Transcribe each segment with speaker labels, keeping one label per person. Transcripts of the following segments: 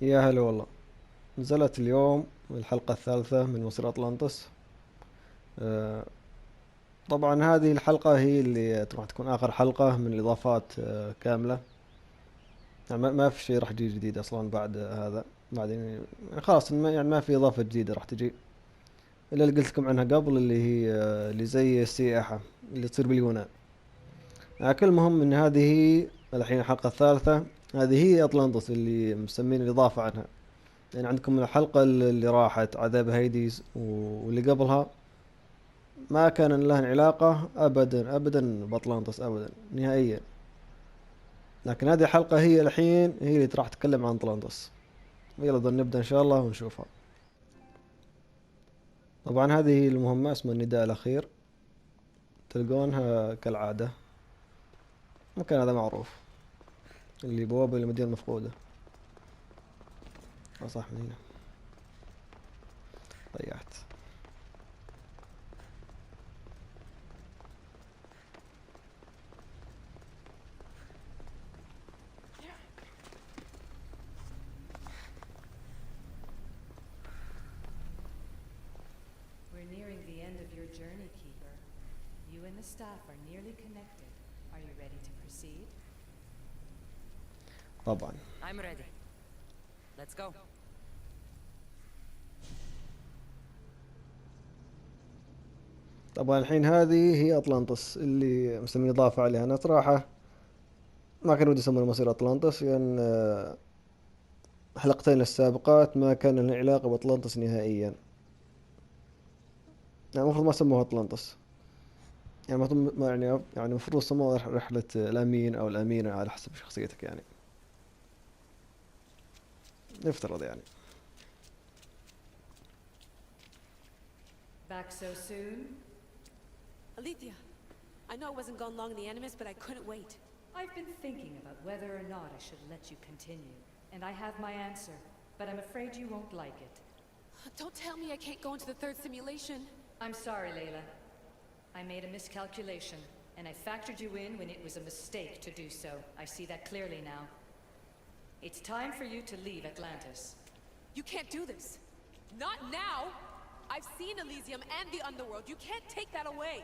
Speaker 1: يا هلا والله. نزلت اليوم الحلقة الثالثة من مسيرة اطلانطس. آه، طبعا هذه الحلقة هي اللي راح تكون آخر حلقة من الإضافات كاملة. يعني ما في شيء راح يجي جديد أصلا بعد هذا. بعدين يعني خلاص يعني ما في إضافة جديدة راح تجي إلا اللي قلت لكم عنها قبل، اللي هي اللي زي السياحة اللي تصير باليونان. لكن المهم إن هذه هي الحين الحلقة الثالثة. هذه هي أطلانطس اللي مسمين الإضافة عنها. يعني عندكم الحلقة اللي راحت عذاب هيديز واللي قبلها ما كان لها علاقة أبدا أبدا بأطلانتس أبدا نهائيا. لكن هذه الحلقة هي الحين هي اللي راح تتكلم عن أطلانتس. يلا بدنا نبدأ إن شاء الله ونشوفها. طبعا هذه هي المهمة اسمها النداء الأخير. تلقونها كالعادة المكان هذا معروف، اللي بوابة المدينة المفقودة. صح من هنا ضيعت.
Speaker 2: We're nearing the end of your journey, Keeper. You and the staff are nearly connected. Are you ready to proceed?
Speaker 1: طبعا
Speaker 3: I'm ready. Let's go.
Speaker 1: طبعا الحين هذه هي أطلانتس اللي مسمين إضافة عليها. أنا صراحة ما كان ودي يسمونها مصير أطلانتس، لأن الحلقتين السابقات ما كان لها علاقة بأطلانتس نهائيا. يعني المفروض ما سموها أطلانتس. يعني يعني المفروض سموها رحلة الأمين أو الأمينة على حسب شخصيتك يعني. نفترض يعني.
Speaker 2: Back so soon?
Speaker 4: Alethea, I know I wasn't gone long in the Animus, but I couldn't wait.
Speaker 2: I've been thinking about whether or not I should let you continue, and I have my answer, but I'm afraid you won't like it.
Speaker 4: Don't tell me I can't go into the third simulation.
Speaker 2: I'm sorry, Layla. I made a miscalculation, and I factored you in when it was a mistake to do so. I see that clearly now. It's time for you to leave Atlantis.
Speaker 4: You can't do this. Not now! I've seen Elysium and the Underworld. You can't take that away.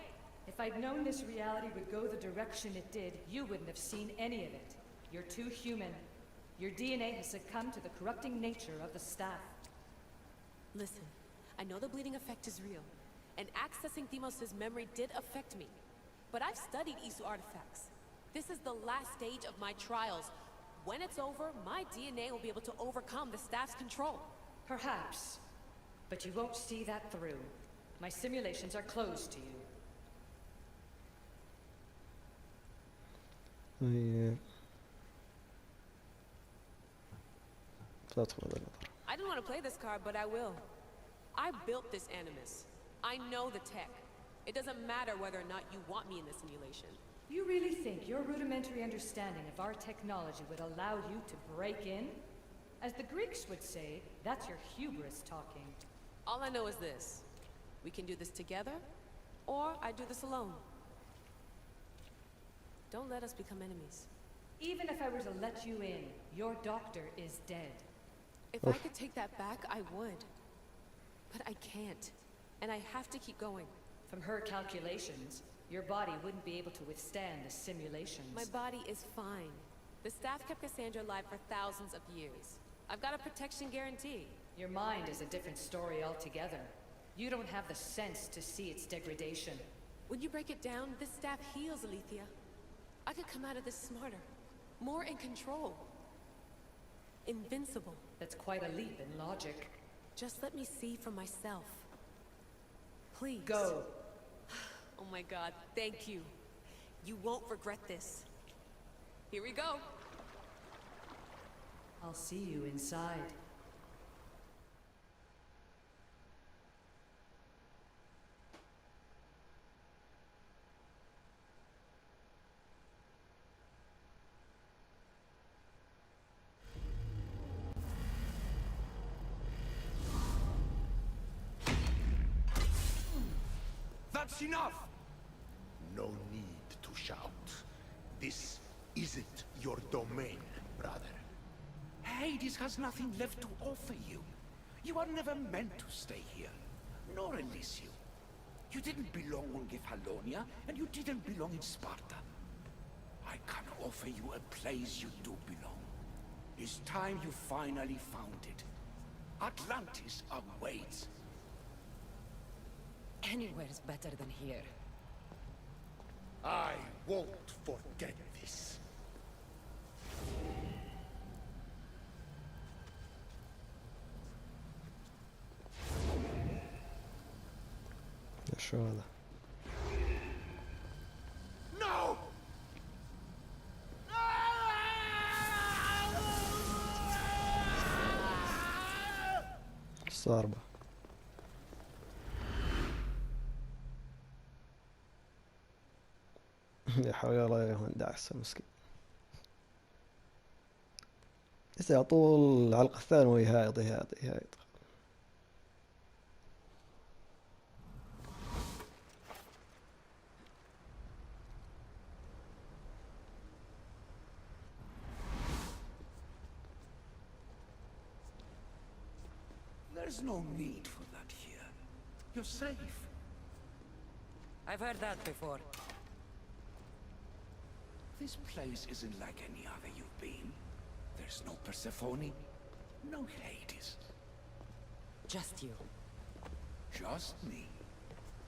Speaker 2: If I'd known this reality would go the direction it did, you wouldn't have seen any of it. You're too human. Your DNA has succumbed to the corrupting nature of the staff.
Speaker 4: Listen, I know the bleeding effect is real, and accessing Deimos' memory did affect me. But I've studied Isu artifacts. This is the last stage of my trials. When it's over, my DNA will be able to overcome the staff's control.
Speaker 2: Perhaps. But you won't see that through. My simulations are closed to you.
Speaker 4: I didn't want to play this card, but I will. I built this Animus. I know the tech. It doesn't matter whether or not you want me in the simulation.
Speaker 2: You really think your rudimentary understanding of our technology would allow you to break in? As the Greeks would say, that's your hubris talking.
Speaker 4: All I know is this. We can do this together, or I do this alone. Don't let us become enemies.
Speaker 2: Even if I were to let you in, your doctor is dead.
Speaker 4: If I could take that back, I would. But I can't. And I have to keep going.
Speaker 2: From her calculations, your body wouldn't be able to withstand the simulations.
Speaker 4: My body is fine. The staff kept Cassandra alive for thousands of years. I've got a protection guarantee.
Speaker 2: Your mind is a different story altogether. You don't have the sense to see its degradation.
Speaker 4: When you break it down, this staff heals, Alethea. I could come out of this smarter, more in control. Invincible.
Speaker 2: That's quite a leap in logic.
Speaker 4: Just let me see for myself. Please.
Speaker 2: Go.
Speaker 4: Oh my God, thank you. You won't regret this. Here we go.
Speaker 2: I'll see you inside.
Speaker 5: That's enough! No need to shout. This isn't your domain, brother. Hades has nothing left to offer you. You are never meant to stay here, nor Elysium. You didn't belong on Kefalonia, and you didn't belong in Sparta. I can offer you a place you do belong. It's time you finally found it. Atlantis awaits.
Speaker 3: Anywhere's better than here.
Speaker 5: I won't forget this.
Speaker 1: شو هذا؟
Speaker 5: No!
Speaker 1: الصاربة. يحاول الله يهون دعس مسكين. لسه على طول الحلقة الثانية ويهايط يهايط يهايط.
Speaker 5: There's no need for that here. You're safe.
Speaker 3: I've heard that before.
Speaker 5: This place isn't like any other you've been. There's no Persephone, no Hades.
Speaker 3: Just you.
Speaker 5: Just me.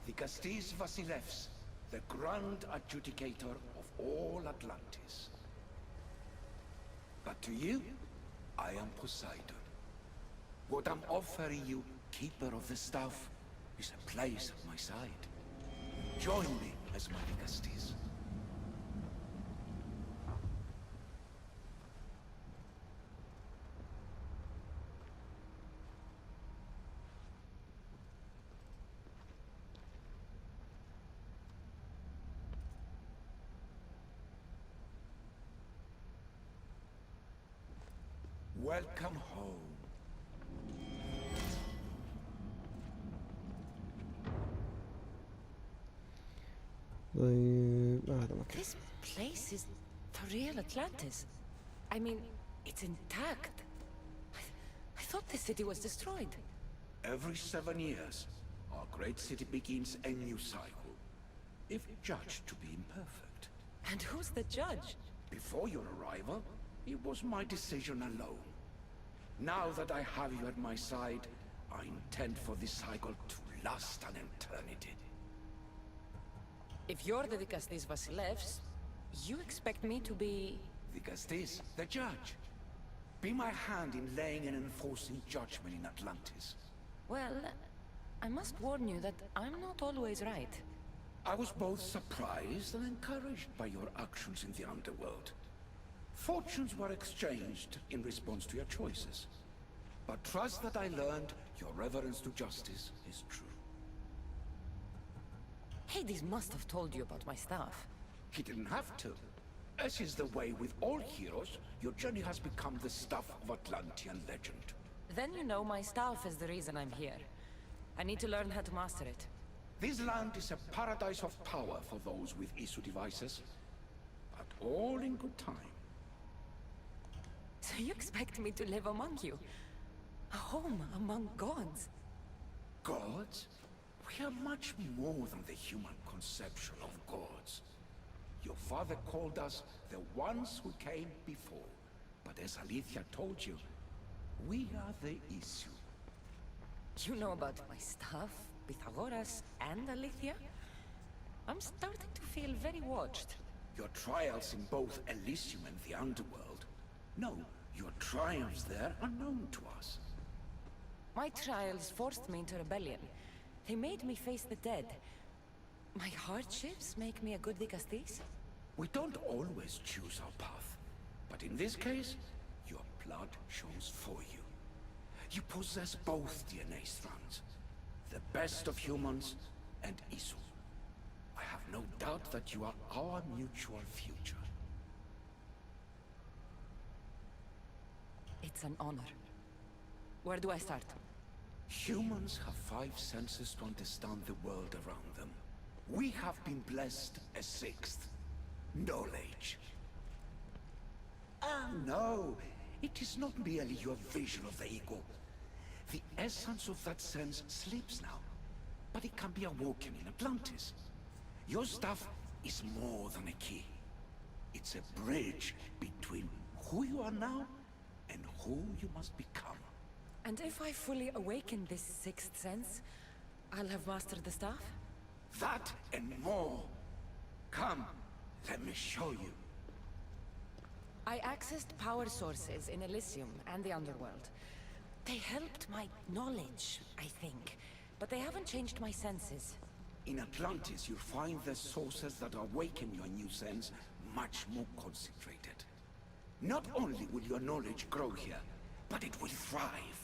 Speaker 5: The Castis Vasilevs, the grand adjudicator of all Atlantis. But to you, I am Poseidon. What I'm offering you, Keeper of the Staff, is a place at my side. Join me as my Castis. Welcome home.
Speaker 1: طيب هذا مكان.
Speaker 3: This place is the real Atlantis. I mean, it's intact. I thought the city was destroyed.
Speaker 5: Every 7 years, our great city begins a new cycle, if judged to be imperfect.
Speaker 3: And who's the judge?
Speaker 5: Before your arrival, it was my decision alone. Now that I have you at my side, I intend for this cycle to last an eternity.
Speaker 3: If you're the Castis Vasilevs, you expect me to be...
Speaker 5: The Castis, the judge. Be my hand in laying and enforcing judgment in Atlantis.
Speaker 3: Well, I must warn you that I'm not always right.
Speaker 5: I was both surprised and encouraged by your actions in the underworld. Fortunes were exchanged in response to your choices. But trust that I learned your reverence to justice is true.
Speaker 3: Hades must have told you about my staff.
Speaker 5: He didn't have to. As is the way with all heroes, your journey has become the stuff of Atlantean legend.
Speaker 3: Then you know my staff is the reason I'm here. I need to learn how to master it.
Speaker 5: This land is a paradise of power for those with issue devices. But all in good time.
Speaker 3: So you expect me to live among you? A home among gods?
Speaker 5: Gods? We are much more than the human conception of gods. Your father called us the ones who came before. But as Alethea told you, we are the issue.
Speaker 3: You know about my staff, Pythagoras, and Alethea? I'm starting to feel very watched.
Speaker 5: Your trials in both Elysium and the underworld. No, your triumphs there are known to us.
Speaker 3: My trials forced me into rebellion. They made me face the dead. My hardships make me a good Dicastis?
Speaker 5: We don't always choose our path. But in this case, your blood shows for you. You possess both DNA strands. The best of humans and Isu. I have no doubt that you are our mutual future.
Speaker 3: It's an honor. Where do I start?
Speaker 5: Humans have 5 senses to understand the world around them. We have been blessed a 6th. Knowledge. Ah, no. It is not merely your vision of the ego. The essence of that sense sleeps now, but it can be awoken in Atlantis. Your stuff is more than a key. It's a bridge between who you are now and who you must become.
Speaker 3: And if I fully awaken this sixth sense, I'll have mastered the staff?
Speaker 5: That and more. Come, let me show you.
Speaker 3: I accessed power sources in Elysium and the Underworld. They helped my knowledge, I think, but they haven't changed my senses.
Speaker 5: In Atlantis, you'll find the sources that awaken your new sense much more concentrated. Not only will your knowledge grow here, but it will thrive.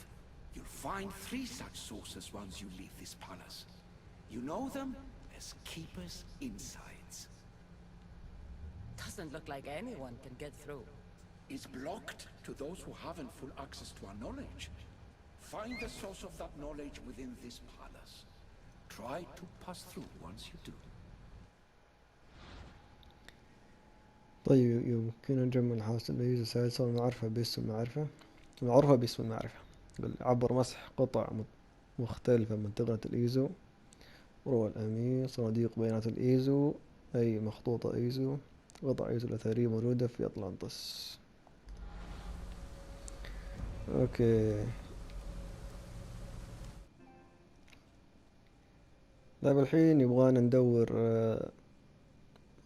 Speaker 5: You'll find 3 such sources once you leave this palace. You know them as Keeper's Insights.
Speaker 3: Doesn't look like anyone can get through.
Speaker 5: It's blocked to those who haven't full access to our knowledge. Find the source of that knowledge within this palace. Try to pass through once you do.
Speaker 1: طيب يمكن نجمع الحاصل الميز السادسة والمعرفة باسم المعرفة المعروفة باسم المعرفة. عبر مسح قطع مختلفة من تقنية الإيزو، روى الأمين، صناديق بيانات الإيزو، أي مخطوطة إيزو، قطع إيزو الأثرية موجودة في اطلانطس. أوكي، طيب الحين يبغانا ندور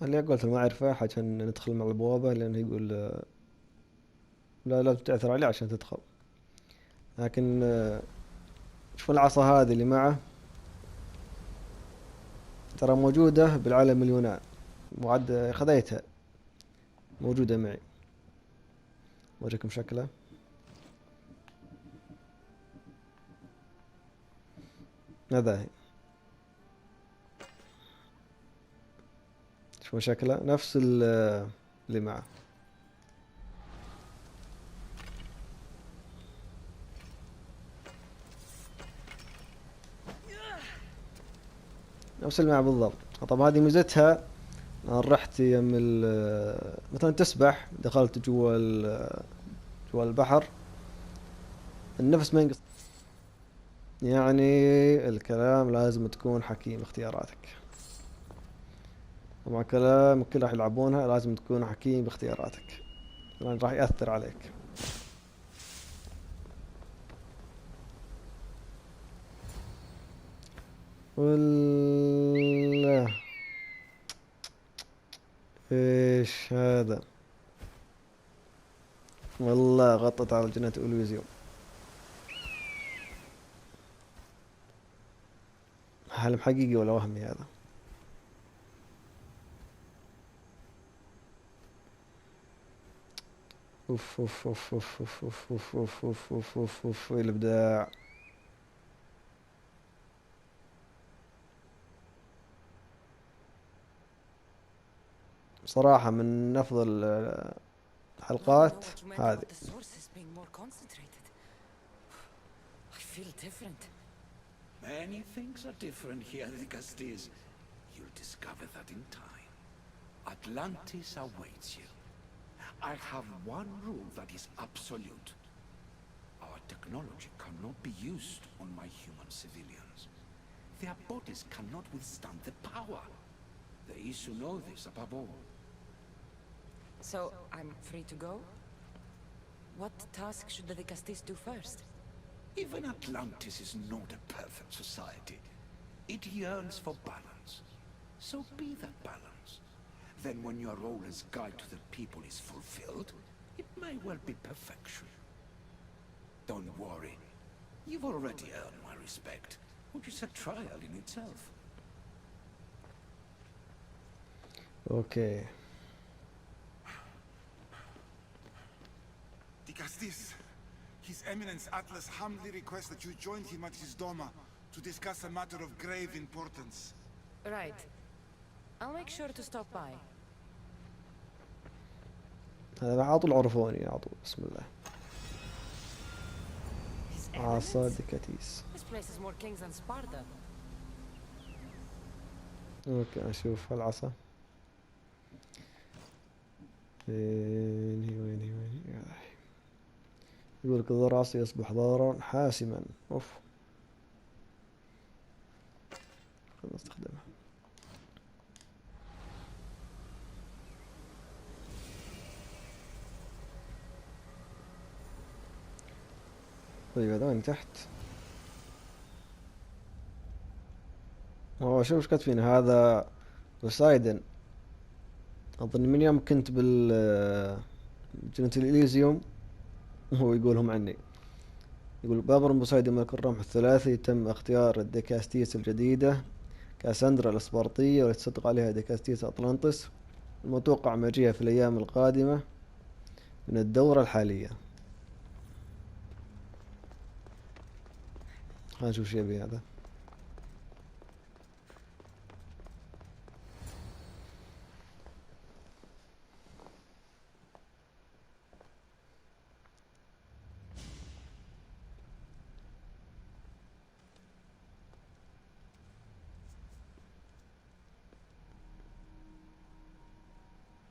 Speaker 1: اللي قلت المعرفة عشان ندخل مع البوابة، لأن يقول لا تعثر عليه عشان تدخل. لكن شوف العصا هذه اللي معه ترى موجودة بالعالم اليونان، وعد خذيتها موجودة معي. أوريكم شكله. هذا هي، شوفوا شكله نفس اللي معه. نفس اللي معه بالضبط. طب هذه ميزتها، أنا رحت يم مثلا تسبح، دخلت جوا البحر، النفس ما ينقص. يعني الكلام لازم تكون حكيم اختياراتك. طبعا كلام كل راح يلعبونها لازم تكون حكيم باختياراتك، لأن راح يأثر عليك. ولا ايش هذا؟ والله غطت على جنة الويزيوم. حلم حقيقي ولا وهمي هذا؟ اوف اوف اوف اوف اوف اوف اوف اوف اوف اوف اوف اوف الابداع. صراحة من افضل الحلقات هذه.
Speaker 5: Many things are different here, Licastes. You'll discover that in time. Atlantis awaits you. I have one rule that is absolute. Our technology cannot be used on my human civilians. Their bodies cannot withstand the power. The issue know this above all.
Speaker 3: So, I'm free to go? What task should the Licastes do first?
Speaker 5: Even Atlantis is not a perfect society. It yearns for balance. So be that balance. Then when your role as guide to the people is fulfilled, it may well be perfection. Don't worry. You've already earned my respect, which is a trial in itself.
Speaker 1: Okay.
Speaker 6: Licastes, His Eminence Atlas humbly requests that you join him at his Doma to discuss a matter of grave importance.
Speaker 3: Right. I'll make sure to stop by.
Speaker 1: هذا عاطل عرفوني عاطل. بسم الله. عصا ديكاتيس.
Speaker 3: This place is more kings than Sparta.
Speaker 1: اوكي اشوف العصا. وين هي؟ يقول لك الضرس يصبح ضررا حاسما. اوف، خلنا نستخدمها. طيب هذا من تحت. شوف ايش كاتبين. هذا بوسايدن، اظن من يوم كنت جنة الإليزيوم وهو يقولهم عني. يقول بابر بوسايدن ملك الرمح الثلاثي تم اختيار الديكاستيس الجديدة كاسندرا الإسبارطية، والتي تصدق عليها ديكاستيس اطلانطس، المتوقع مجيئها في الأيام القادمة من الدورة الحالية. خلينا نشوف شي يبي هذا.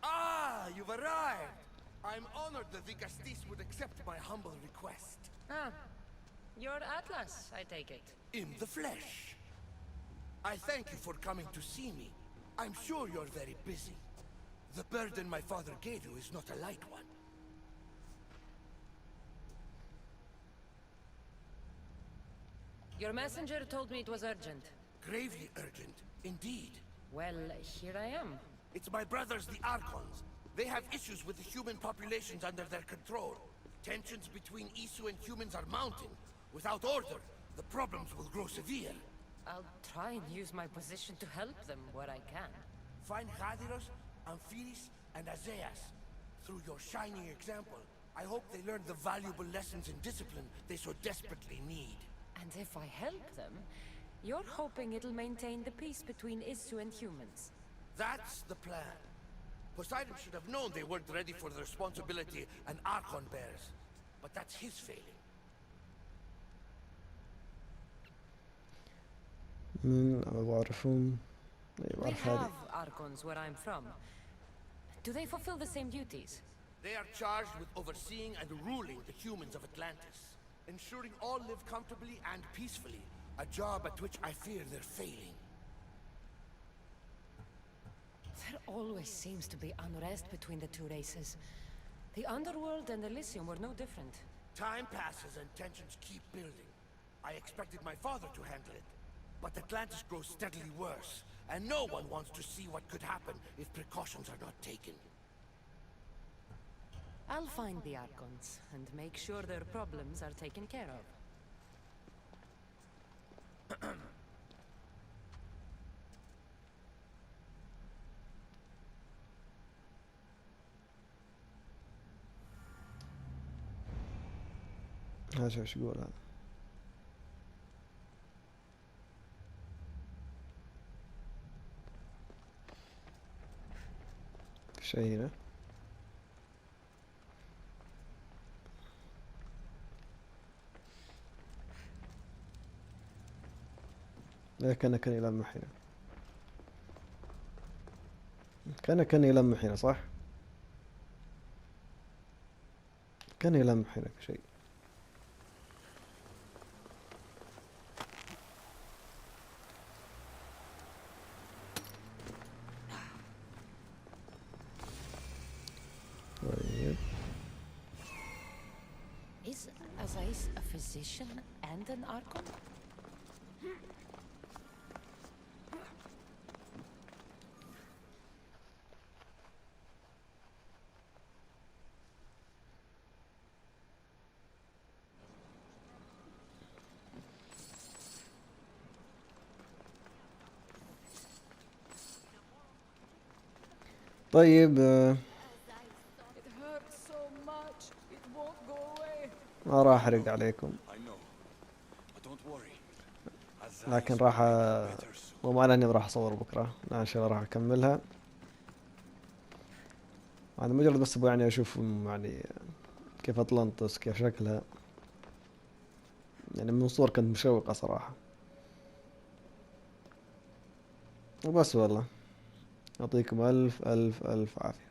Speaker 7: Ah, you've arrived! I'm honored the Vicastis would accept my humble request.
Speaker 3: Ah, you're Atlas, I take it.
Speaker 7: In the flesh. I thank you for coming to see me. I'm sure you're very busy. The burden my father gave you is not a light one.
Speaker 3: Your messenger told me it was urgent.
Speaker 7: Gravely urgent, indeed.
Speaker 3: Well, here I am.
Speaker 7: It's my brothers, the Archons. They have issues with the human populations under their control. Tensions between Isu and humans are mounting. Without order, the problems will grow severe.
Speaker 3: I'll try and use my position to help them where I can.
Speaker 7: Find Hadiros, Amphiris, and Azeas. Through your shining example, I hope they learn the valuable lessons in discipline they so desperately need.
Speaker 3: And if I help them, you're hoping it'll maintain the peace between Isu and humans.
Speaker 7: That's the plan. Poseidon should have known they weren't ready for the responsibility an Archon bears. But that's his failing.
Speaker 3: We have Archons where I'm from. Do they fulfill the same duties?
Speaker 7: They are charged with overseeing and ruling the humans of Atlantis. Ensuring all live comfortably and peacefully. A job at which I fear they're failing.
Speaker 3: There always seems to be unrest between the two races. The Underworld and Elysium were no different.
Speaker 7: Time passes and tensions keep building. I expected my father to handle it. But Atlantis grows steadily worse, and no one wants to see what could happen if precautions are not taken.
Speaker 3: I'll find the Archons, and make sure their problems are taken care of.
Speaker 1: هذا ايش يقول هذا؟ شيء هنا. لا كان يلمح هنا. كان يلمح هنا صح؟ كان يلمح هنا شيء. طيب.
Speaker 3: Is Azais a physician and an Archon?
Speaker 1: طيب ما راح احرق عليكم، لكن راح مو معنى اني راح اصور بكره، لا ان شاء الله راح اكملها. هذا مجرد بس ابغى يعني اشوف يعني كيف اطلانطس كيف شكلها، يعني من صور كنت مشوقة صراحة. وبس والله، يعطيكم الف الف الف عافية.